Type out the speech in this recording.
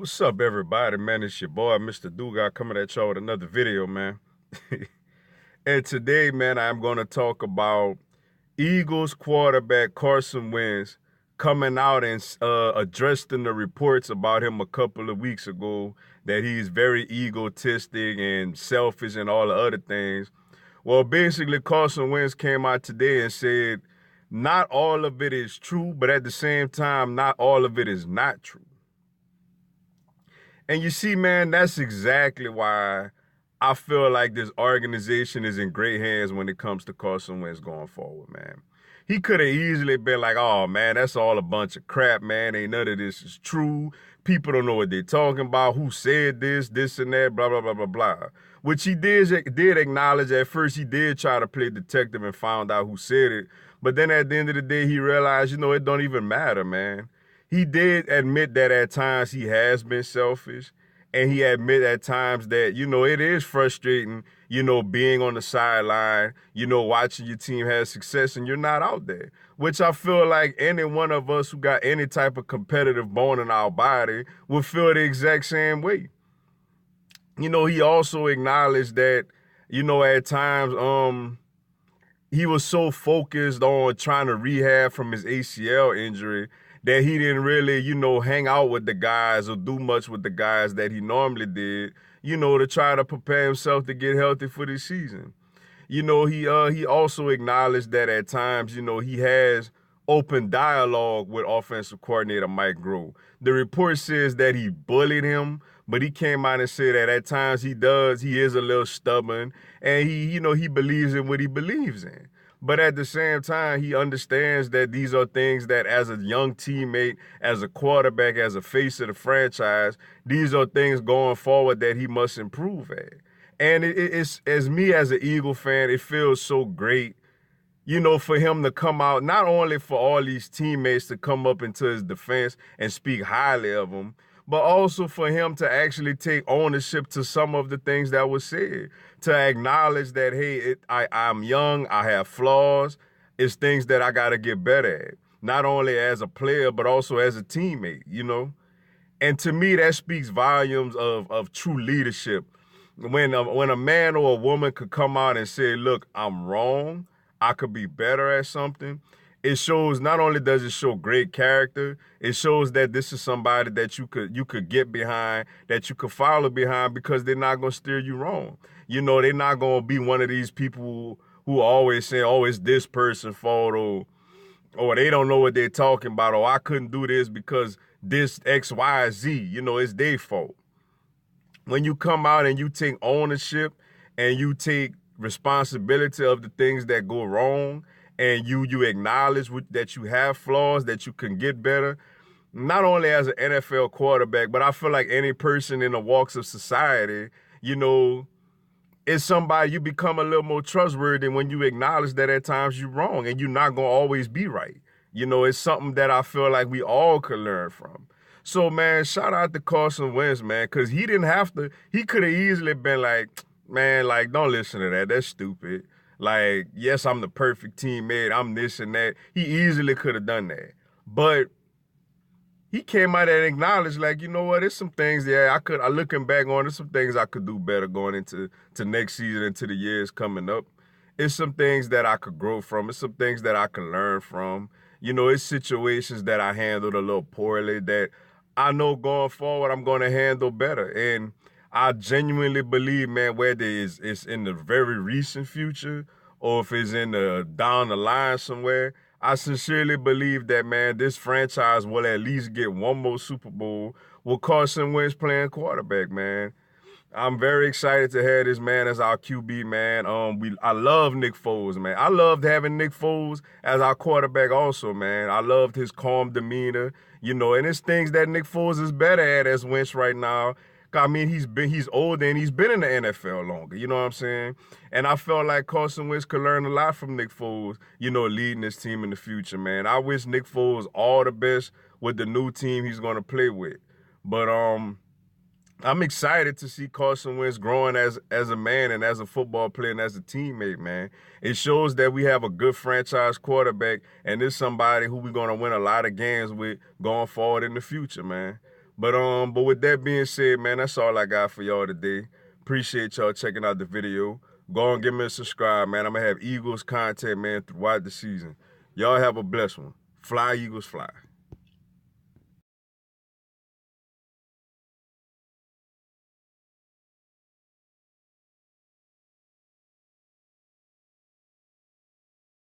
What's up, everybody? Man, it's your boy, Mr. Dugas, coming at y'all with another video, man. And today, man, I'm going to talk about Eagles quarterback Carsen Wentz coming out and addressing the reports about him a couple of weeks ago that he's very egotistic and selfish and all the other things. Well, basically, Carson Wentz came out today and said not all of it is true, but at the same time, not all of it is not true. And you see, man, that's exactly why I feel like this organization is in great hands when it comes to Carson Wentz going forward, man. He could have easily been like, oh, man, that's all a bunch of crap, man. Ain't none of this is true. People don't know what they're talking about. Who said this and that, blah, blah, blah, blah, blah. Which he did acknowledge at first. He did try to play detective and found out who said it. But then at the end of the day, he realized, it don't even matter, man. He did admit that at times he has been selfish, and he admit at times that, it is frustrating, being on the sideline, watching your team have success and you're not out there, which I feel like any one of us who got any type of competitive bone in our body would feel the exact same way. He also acknowledged that, at times, he was so focused on trying to rehab from his ACL injury that he didn't really, hang out with the guys or do much with the guys that he normally did, to try to prepare himself to get healthy for this season. He also acknowledged that at times, he has open dialogue with offensive coordinator Mike Groh. The report says that he bullied him, but he came out and said that at times he is a little stubborn, and he believes in what he believes in. But at the same time, he understands that these are things that as a young teammate, as a quarterback, as a face of the franchise, these are things going forward that he must improve at. And it's, as me as an Eagle fan, it feels so great, for him to come out, not only for all these teammates to come up into his defense and speak highly of him, but also for him to actually take ownership to some of the things that were said, to acknowledge that, hey, I'm young, I have flaws, it's things that I got to get better at, not only as a player, but also as a teammate. And to me, that speaks volumes of true leadership. When a man or a woman could come out and say, look, I'm wrong, I could be better at something, it shows, not only does it show great character, it shows that this is somebody that you could get behind, that you could follow behind, because they're not going to steer you wrong. They're not going to be one of these people who always say, oh, it's this person's fault, or they don't know what they're talking about, or I couldn't do this because this X, Y, Z, it's their fault. When you come out and you take ownership and you take responsibility of the things that go wrong, and you acknowledge that you have flaws, that you can get better, not only as an NFL quarterback, but I feel like any person in the walks of society, is somebody you become a little more trustworthy when you acknowledge that at times you're wrong and you're not going to always be right. It's something that I feel like we all could learn from. So, man, shout out to Carson Wentz, man, because he didn't have to. He could have easily been like, man, like, don't listen to that. That's stupid. Like, yes, I'm the perfect teammate. I'm this and that. He easily could have done that. But he came out and acknowledged, like, you know what, there's some things, I looking back on, there's some things I could do better going into next season, into the years coming up. It's some things that I could grow from. It's some things that I can learn from. It's situations that I handled a little poorly that I know going forward I'm going to handle better. And I genuinely believe, man, whether it's in the very recent future or if it's in the down the line somewhere, I sincerely believe that, man, this franchise will at least get one more Super Bowl with Carson Wentz playing quarterback, man. I'm very excited to have this man as our QB, man. I love Nick Foles, man. I loved having Nick Foles as our quarterback also, man. I loved his calm demeanor, and it's things that Nick Foles is better at as Wentz right now. I mean, he's older and he's been in the NFL longer, you know what I'm saying? And I felt like Carson Wentz could learn a lot from Nick Foles, leading this team in the future, man. I wish Nick Foles all the best with the new team he's going to play with. But I'm excited to see Carson Wentz growing as a man and as a football player and as a teammate, man. It shows that we have a good franchise quarterback, and it's somebody who we're going to win a lot of games with going forward in the future, man. But with that being said, man, that's all I got for y'all today. Appreciate y'all checking out the video. Go and give me a subscribe, man. I'm gonna have Eagles content, man, throughout the season. Y'all have a blessed one. Fly, Eagles, fly.